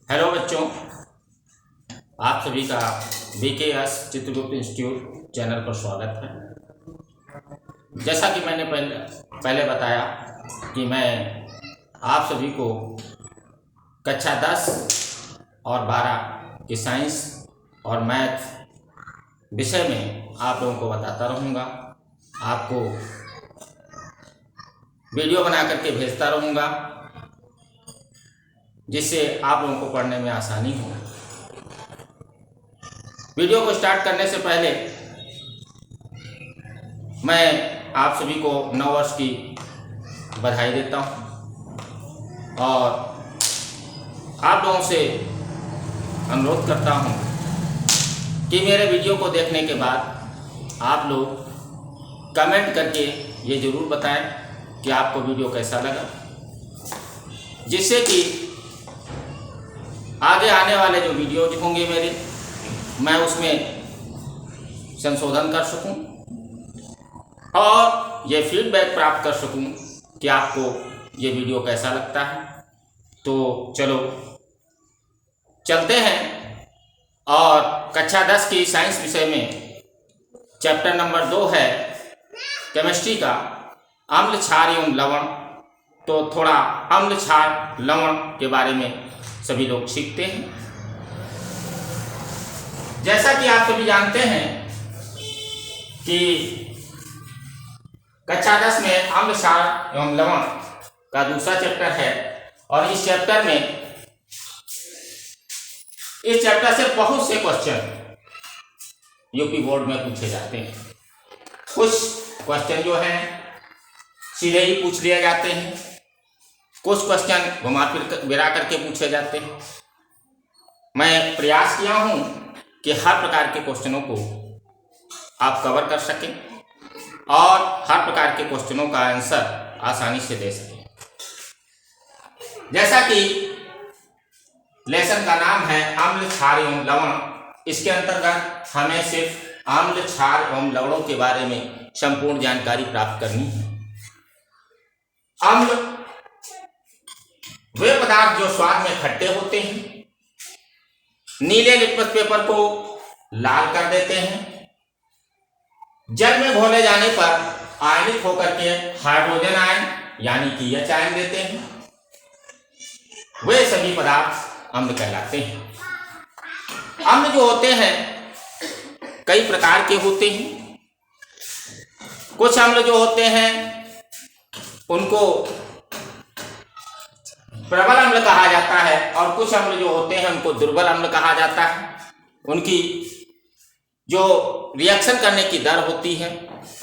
Hello बच्चों, आप सभी का BKS चित्रगुप्त इंस्टीट्यूट चैनल पर स्वागत है। जैसा कि मैंने पहले बताया कि मैं आप सभी को कक्षा 10 और 12 की साइंस और मैथ विषय में आप लोगों को बताता रहूँगा, आपको वीडियो बना करके भेजता रहूँगा, जिससे आप लोगों को पढ़ने में आसानी हो। वीडियो को स्टार्ट करने से पहले मैं आप सभी को नव वर्ष की बधाई देता हूँ और आप लोगों से अनुरोध करता हूँ कि मेरे वीडियो को देखने के बाद आप लोग कमेंट करके ये ज़रूर बताएं कि आपको वीडियो कैसा लगा, जिससे कि आगे आने वाले जो वीडियोज होंगे मेरे, मैं उसमें संशोधन कर सकूं और ये फीडबैक प्राप्त कर सकूं कि आपको ये वीडियो कैसा लगता है। तो चलो चलते हैं और कक्षा 10 की साइंस विषय में चैप्टर नंबर 2 है केमिस्ट्री का अम्ल, क्षार एवं लवण। तो थोड़ा अम्ल, क्षार, लवण के बारे में सभी लोग सीखते हैं। जैसा कि आप सभी जानते हैं कि कक्षा 10 में अम्ल, क्षार एवं लवण का दूसरा चैप्टर है और इस चैप्टर से बहुत से क्वेश्चन यूपी बोर्ड में पूछे जाते हैं। कुछ क्वेश्चन जो हैं सीधे ही पूछ लिए जाते हैं, कुछ क्वेश्चन घुमा फिरा करके पूछे जाते हैं। मैं प्रयास किया हूं कि हर प्रकार के क्वेश्चनों को आप कवर कर सकें और हर प्रकार के क्वेश्चनों का आंसर आसानी से दे सकें। जैसा कि लेसन का नाम है अम्ल, क्षार एवं लवण, इसके अंतर्गत हमें सिर्फ अम्ल, क्षार एवं लवणों के बारे में संपूर्ण जानकारी प्राप्त करनी है। अम्ल वे पदार्थ जो स्वाद में खट्टे होते हैं, नीले लिटमस पेपर को लाल कर देते हैं, जल में घोले जाने पर आयनित होकर के हाइड्रोजन आयन यानी कि H आयन देते हैं, वे सभी पदार्थ अम्ल कहलाते हैं। अम्ल जो होते हैं कई प्रकार के होते हैं। कुछ अम्ल जो होते हैं उनको प्रबल अम्ल कहा जाता है और कुछ अम्ल जो होते हैं उनको दुर्बल अम्ल कहा जाता है। उनकी जो रिएक्शन करने की दर होती है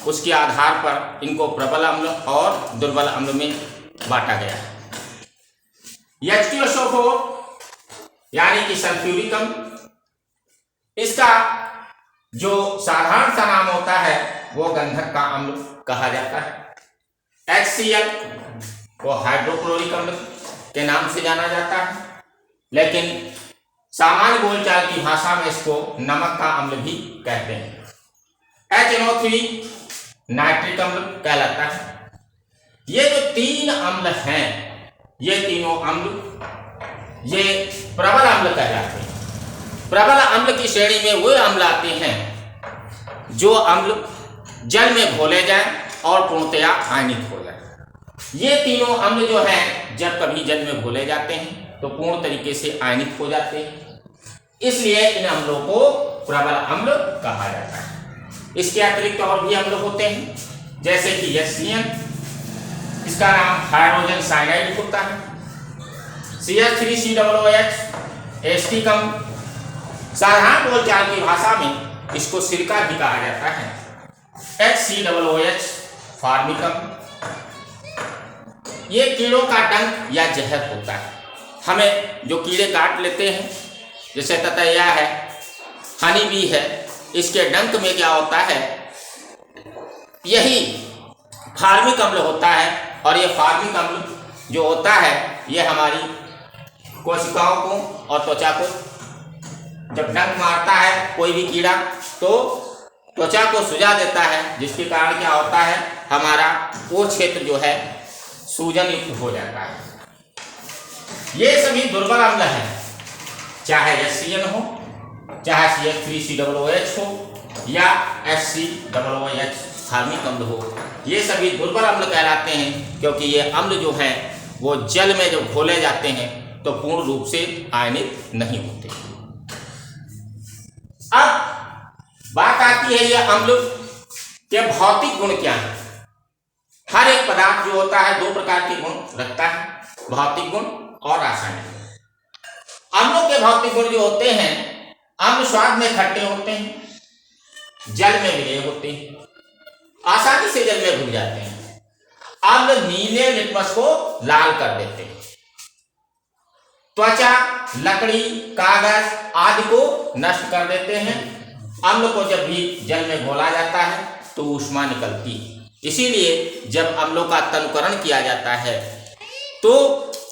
उसके आधार पर इनको प्रबल अम्ल और दुर्बल अम्ल में बांटा गया है। H2SO4 यानी कि सल्फ्यूरिक अम्ल, इसका जो साधारण सा नाम होता है वो गंधक का अम्ल कहा जाता है। HCl वो हाइड्रोक्लोरिक अम्ल के नाम से जाना जाता है, लेकिन सामान्य बोलचाल की भाषा में इसको नमक का अम्ल भी कहते हैं। HNO3 नाइट्रिक अम्ल कहलाता है। ये जो तीन अम्ल हैं, ये तीनों अम्ल ये प्रबल अम्ल कहलाते हैं। प्रबल अम्ल की श्रेणी में वे अम्ल आते हैं जो अम्ल जल में घोले जाएं और पूर्णतया आयनित हो जाए। ये तीनों अम्ल जो हैं जब कभी जल में घोले जाते हैं तो पूर्ण तरीके से आयनित हो जाते हैं, इसलिए इन अम्लों को प्रबल अम्ल कहा जाता है। इसके अतिरिक्त और भी अम्ल होते हैं, जैसे कि HCl, इसका नाम हाइड्रोजन साइनाइड होता है। CH3COOH एस्टिक अम्ल, साधारण बोलचाल की भाषा में इसको सिरका भी कहा जाता है। HCOOH फॉर्मिक अम्ल, ये कीड़ों का डंक या जहर होता है। हमें जो कीड़े काट लेते हैं, जैसे ततैया है, हनी बी है, इसके डंक में क्या होता है, यही फॉर्मिक अम्ल होता है। और ये फॉर्मिक अम्ल जो होता है ये हमारी कोशिकाओं को और त्वचा को जब डंक मारता है कोई भी कीड़ा तो त्वचा को सुझा देता है, जिसके कारण क्या होता है, हमारा वो क्षेत्र जो है सूजन युक्त हो जाता है। ये सभी दुर्बल अम्ल हैं। चाहे HCN हो, चाहे CH3COOH हो या HCOOH हार्मिक अम्ल हो, ये सभी दुर्बल अम्ल कहलाते हैं, क्योंकि ये अम्ल जो हैं वो जल में जब घोले जाते हैं तो पूर्ण रूप से आयनित नहीं होते। अब बात आती है ये अम्ल के भौतिक गुण क्या है। हर एक पदार्थ जो होता है दो प्रकार के गुण रखता है, भौतिक गुण और रासायनिक गुण। अम्लों के भौतिक गुण जो होते हैं, अम्ल स्वाद में खट्टे होते हैं, जल में विलेय होते हैं, आसानी से जल में घुल जाते हैं। अम्ल नीले लिटमस को लाल कर देते हैं, त्वचा, लकड़ी, कागज आदि को नष्ट कर देते हैं। अम्ल को जब भी जल में घोला जाता है तो ऊष्मा निकलती है, इसीलिए जब अम्लों का तनुकरण किया जाता है तो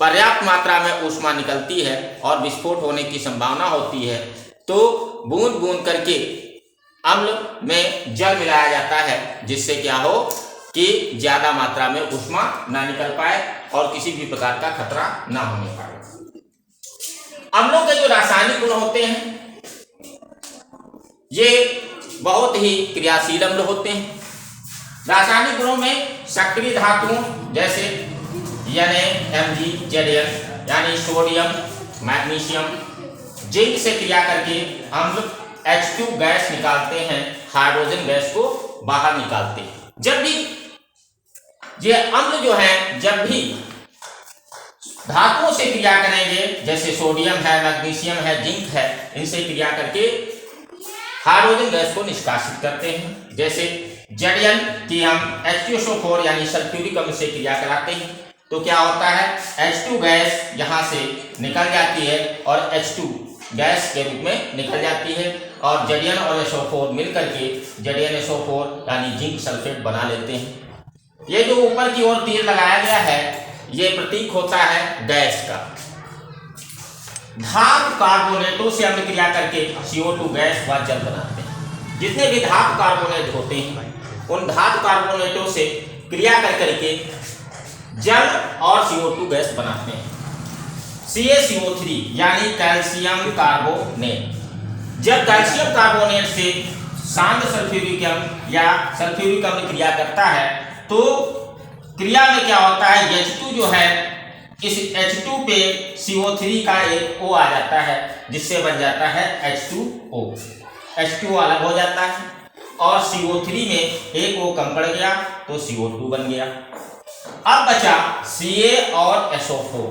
पर्याप्त मात्रा में ऊष्मा निकलती है और विस्फोट होने की संभावना होती है। तो बूंद बूंद करके अम्ल में जल मिलाया जाता है, जिससे क्या हो कि ज्यादा मात्रा में ऊष्मा ना निकल पाए और किसी भी प्रकार का खतरा ना होने पाए। अम्लों के जो रासायनिक गुण होते हैं ये बहुत ही क्रियाशील अम्ल होते हैं। रासायनिक गुणों में सक्रिय धातुओं जैसे Na, Mg, Zn यानी सोडियम, मैग्नीशियम, जिंक से क्रिया करके अम्ल H2 गैस निकालते हैं, हाइड्रोजन गैस को बाहर निकालते हैं। जब भी ये अम्ल जो है जब भी धातुओं से क्रिया करेंगे, जैसे सोडियम है, मैग्नीशियम है, जिंक है, इनसे क्रिया करके हाइड्रोजन गैस को निष्कासित करते हैं। जैसे Zn की हम H2SO4 यानी सल्फ्यूरिक अम्ल से क्रिया कराते हैं तो क्या होता है, H2 गैस यहाँ से निकल जाती है और H2 गैस के रूप में निकल जाती है और Zn और SO4 मिलकर के ZnSO4 यानी जिंक सल्फेट बना लेते हैं। ये जो ऊपर की ओर तीर लगाया गया है ये प्रतीक होता है गैस का। धातु कार्बोनेटों से अम्ल क्रिया करके CO2 गैस व जल बनाते हैं। जितने भी धातु कार्बोनेट होते हैं उन धातु कार्बोनेटों से क्रिया कर करके जल और CO2 गैस बनाते हैं। CaCO3 यानी कैल्शियम कार्बोनेट, जब कैल्शियम कार्बोनेट से शांत सल्फ्यूरिक अम्ल या सल्फ्यूरिक अम्ल क्रिया करता है तो क्रिया में क्या होता है, H2 जो है इस H2 पे CO3 का एक O आ जाता है, जिससे बन जाता है H2O। H2O अलग हो जाता है और CO3 में एक O कम पड़ गया तो CO2 बन गया। अब बचा Ca और SO4।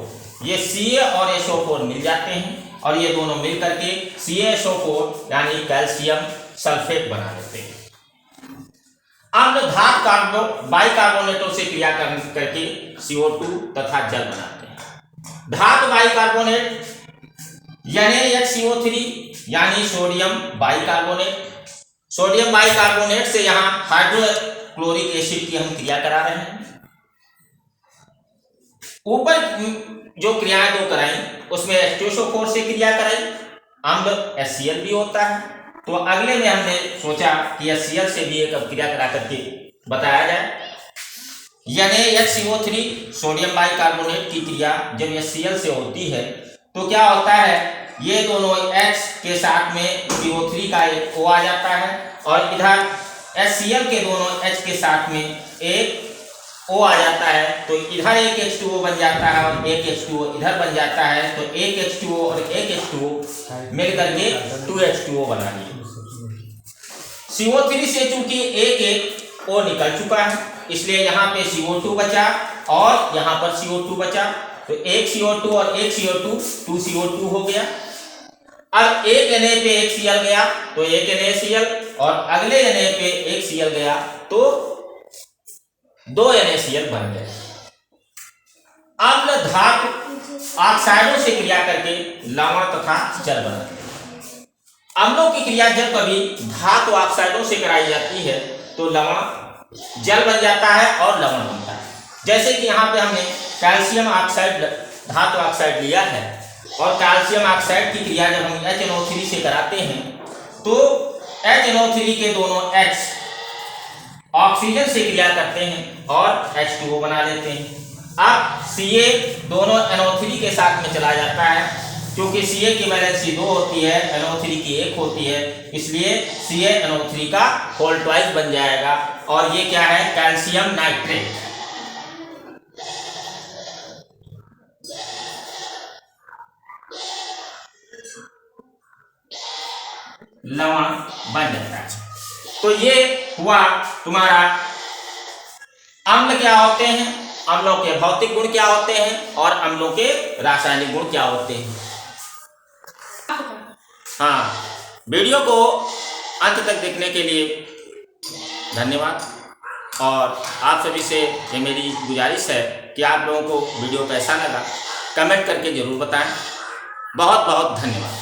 ये Ca और SO4 मिल जाते हैं और ये दोनों मिल करके CaSO4 यानी कैल्शियम सल्फेट बना देते हैं। अम्ल धातु बाइकार्बोनेटों से क्रिया करके CO2 तथा जल बनाते हैं। धातु बाइकार्बोनेट NaHCO3 यानी सोडियम बाइकार्बोनेट। सोडियम बाइकार्बोनेट से यहाँ हाइड्रोक्लोरिक एसिड की हम क्रिया करा रहे हैं। ऊपर जो क्रियाएं दो कराई उसमें H2SO4 से क्रिया कराई, अम्ल HCl भी होता है, तो अगले में हमने सोचा कि HCl से भी एक क्रिया करा करके बताया जाए। NaHCO3 सोडियम बाइकार्बोनेट की क्रिया जब HCl से होती है तो क्या होता है, ये दोनों H के साथ में CO3 का एक O आ जाता है और इधर HCl के दोनों H के साथ में एक O आ जाता है, तो इधर एक H2O बन जाता है और एक H2O इधर बन जाता है, तो एक H2O और एक H2O मिलकर के 2H2O बना लिए। CO3 से चूंकि एक O निकल चुका है इसलिए यहाँ पे CO2 बचा और यहाँ पर CO2 बचा, तो एक CO2 और एक CO2 2CO2 हो गया। अब एक Na पे एक Cl गया तो एक NaCl और अगले Na पे एक Cl गया तो 2 NaCl बन गए। अम्ल धातु ऑक्साइडों से क्रिया करके लवण तथा जल बनाते हैं। अम्लों की क्रिया जब कभी धातु ऑक्साइडों से कराई जाती है तो लवण जल बन जाता है और लवण बनता है। जैसे कि यहाँ पे हमने कैल्शियम ऑक्साइड धातु ऑक्साइड लिया है और कैल्शियम ऑक्साइड की क्रिया जब हम HNO3 से कराते हैं तो HNO3 के दोनों H ऑक्सीजन से क्रिया करते हैं और H2O बना लेते हैं। अब Ca दोनों NO3 के साथ में चला जाता है क्योंकि Ca की वैलेंसी 2 होती है, NO3 की 1 होती है, इसलिए CaNO3 का होल ट्वाइस बन जाएगा। और ये क्या है? Calcium nitrate. लवण बन जाता है। तो ये हुआ तुम्हारा अम्ल क्या होते हैं, अम्लों के भौतिक गुण क्या होते हैं और अम्लों के रासायनिक गुण क्या होते हैं। हाँ, वीडियो को अंत तक देखने के लिए धन्यवाद। और आप सभी से ये मेरी गुजारिश है कि आप लोगों को वीडियो कैसा लगा कमेंट करके ज़रूर बताएं। बहुत बहुत धन्यवाद।